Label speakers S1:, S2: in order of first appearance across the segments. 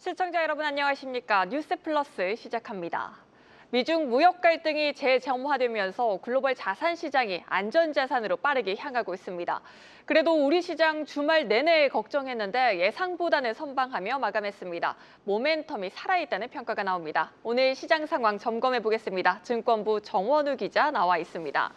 S1: 시청자 여러분 안녕하십니까? 뉴스 플러스 시작합니다. 미중 무역 갈등이 재점화되면서 글로벌 자산 시장이 안전자산으로 빠르게 향하고 있습니다. 그래도 우리 시장 주말 내내 걱정했는데 예상보다는 선방하며 마감했습니다. 모멘텀이 살아있다는 평가가 나옵니다. 오늘 시장 상황 점검해 보겠습니다. 증권부 정원우 기자 나와 있습니다.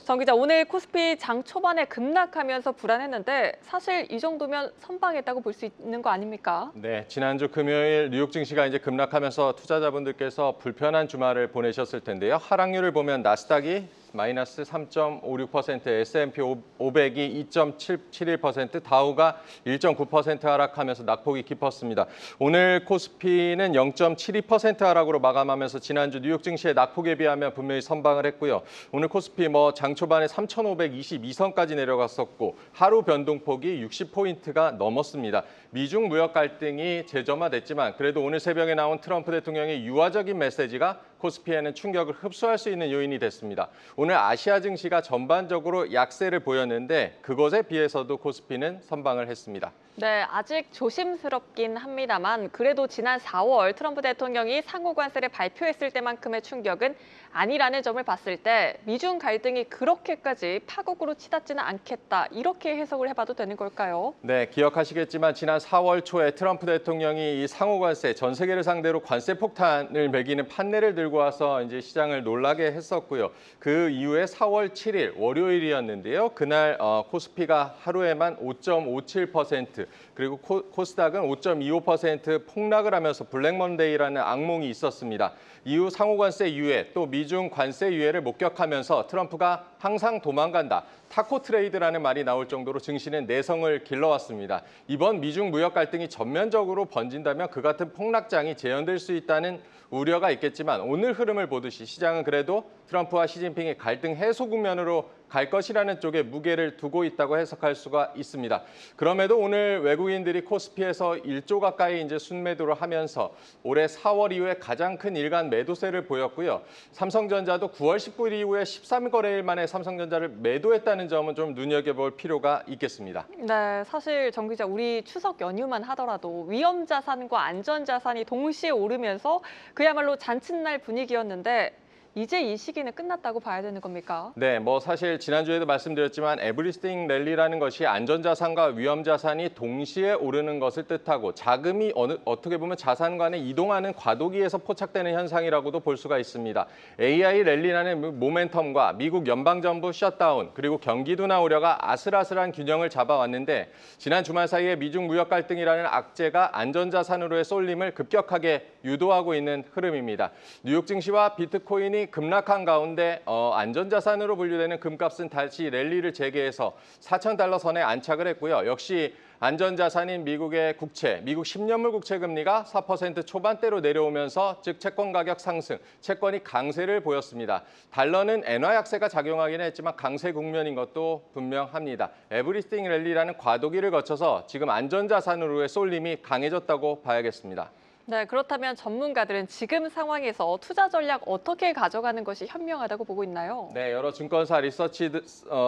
S1: 정 기자, 오늘 코스피 장 초반에 급락하면서 불안했는데 사실 이 정도면 선방했다고 볼 수 있는 거 아닙니까?
S2: 네, 지난주 금요일 뉴욕 증시가 이제 급락하면서 투자자분들께서 불편한 주말을 보내셨을 텐데요. 하락률을 보면 나스닥이 마이너스 3.56%, S&P 500이 2.71%, 다우가 1.9% 하락하면서 낙폭이 깊었습니다. 오늘 코스피는 0.72% 하락으로 마감하면서 지난주 뉴욕 증시의 낙폭에 비하면 분명히 선방을 했고요. 오늘 코스피 장 초반에 3,522선까지 내려갔었고 하루 변동폭이 60포인트가 넘었습니다. 미중 무역 갈등이 재점화됐지만 그래도 오늘 새벽에 나온 트럼프 대통령의 유화적인 메시지가 코스피에는 충격을 흡수할 수 있는 요인이 됐습니다. 오늘 아시아 증시가 전반적으로 약세를 보였는데 그것에 비해서도 코스피는 선방을 했습니다.
S1: 네, 아직 조심스럽긴 합니다만 그래도 지난 4월 트럼프 대통령이 상호 관세를 발표했을 때만큼의 충격은 아니라는 점을 봤을 때 미중 갈등이 그렇게까지 파국으로 치닫지는 않겠다, 이렇게 해석을 해봐도 되는 걸까요?
S2: 네, 기억하시겠지만 지난 4월 초에 트럼프 대통령이 이 상호 관세, 전 세계를 상대로 관세 폭탄을 매기는 판례를 들고 와서 이제 시장을 놀라게 했었고요. 그 이후에 4월 7일 월요일이었는데요. 그날 코스피가 하루에만 5.57%, 그리고 코스닥은 5.25% 폭락을 하면서 블랙 먼데이라는 악몽이 있었습니다. 이후 상호관세 유예, 또 미중 관세 유예를 목격하면서 트럼프가 항상 도망간다, 타코 트레이드라는 말이 나올 정도로 증시는 내성을 길러왔습니다. 이번 미중 무역 갈등이 전면적으로 번진다면 그 같은 폭락장이 재현될 수 있다는 우려가 있겠지만 오늘 흐름을 보듯이 시장은 그래도 트럼프와 시진핑의 갈등 해소 국면으로 갈 것이라는 쪽에 무게를 두고 있다고 해석할 수가 있습니다. 그럼에도 오늘 외국인들이 코스피에서 1조 가까이 이제 순매도를 하면서 올해 4월 이후에 가장 큰 일간 매도세를 보였고요. 삼성전자도 9월 19일 이후에 13거래일 만에 삼성전자를 매도했다는 점은 좀 눈여겨볼 필요가 있겠습니다.
S1: 네, 사실 정 기자, 우리 추석 연휴만 하더라도 위험 자산과 안전 자산이 동시에 오르면서 그야말로 잔칫날 분위기였는데 이제 이 시기는 끝났다고 봐야 되는 겁니까?
S2: 네, 사실 지난주에도 말씀드렸지만 에브리스팅 랠리라는 것이 안전자산과 위험자산이 동시에 오르는 것을 뜻하고 자금이 어떻게 보면 자산 간에 이동하는 과도기에서 포착되는 현상이라고도 볼 수가 있습니다. AI 랠리라는 모멘텀과 미국 연방정부 셧다운, 그리고 경기 둔화 우려가 아슬아슬한 균형을 잡아왔는데 지난 주말 사이에 미중 무역 갈등이라는 악재가 안전자산으로의 쏠림을 급격하게 유도하고 있는 흐름입니다. 뉴욕 증시와 비트코인이 급락한 가운데 안전자산으로 분류되는 금값은 다시 랠리를 재개해서 4,000달러 선에 안착을 했고요. 역시 안전자산인 미국의 국채, 미국 10년물 국채 금리가 4% 초반대로 내려오면서 즉 채권 가격 상승, 채권이 강세를 보였습니다. 달러는 엔화 약세가 작용하긴 했지만 강세 국면인 것도 분명합니다. 에브리스팅 랠리라는 과도기를 거쳐서 지금 안전자산으로의 쏠림이 강해졌다고 봐야겠습니다.
S1: 네, 그렇다면 전문가들은 지금 상황에서 투자 전략 어떻게 가져가는 것이 현명하다고 보고 있나요?
S2: 네, 여러 증권사 리서치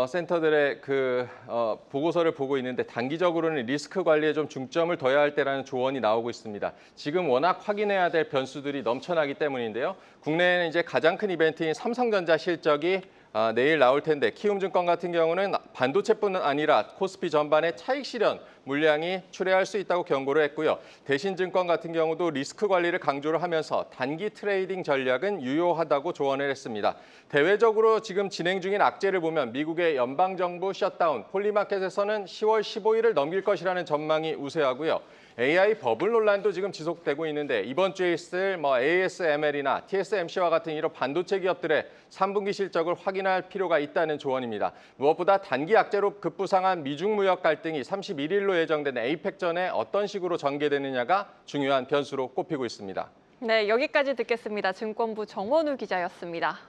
S2: 센터들의 보고서를 보고 있는데 단기적으로는 리스크 관리에 좀 중점을 둬야 할 때라는 조언이 나오고 있습니다. 지금 워낙 확인해야 될 변수들이 넘쳐나기 때문인데요. 국내에는 이제 가장 큰 이벤트인 삼성전자 실적이 내일 나올 텐데 키움증권 같은 경우는 반도체뿐 아니라 코스피 전반의 차익 실현 물량이 출회할 수 있다고 경고를 했고요. 대신증권 같은 경우도 리스크 관리를 강조를 하면서 단기 트레이딩 전략은 유효하다고 조언을 했습니다. 대외적으로 지금 진행 중인 악재를 보면 미국의 연방정부 셧다운, 폴리마켓에서는 10월 15일을 넘길 것이라는 전망이 우세하고요. AI 버블 논란도 지금 지속되고 있는데 이번 주에 있을 ASML이나 TSMC와 같은 이런 반도체 기업들의 3분기 실적을 확인할 필요가 있다는 조언입니다. 무엇보다 단기 악재로 급부상한 미중 무역 갈등이 31일로 예정된 에이펙전에 어떤 식으로 전개되느냐가 중요한 변수로 꼽히고 있습니다.
S1: 네, 여기까지 듣겠습니다. 증권부 정원우 기자였습니다.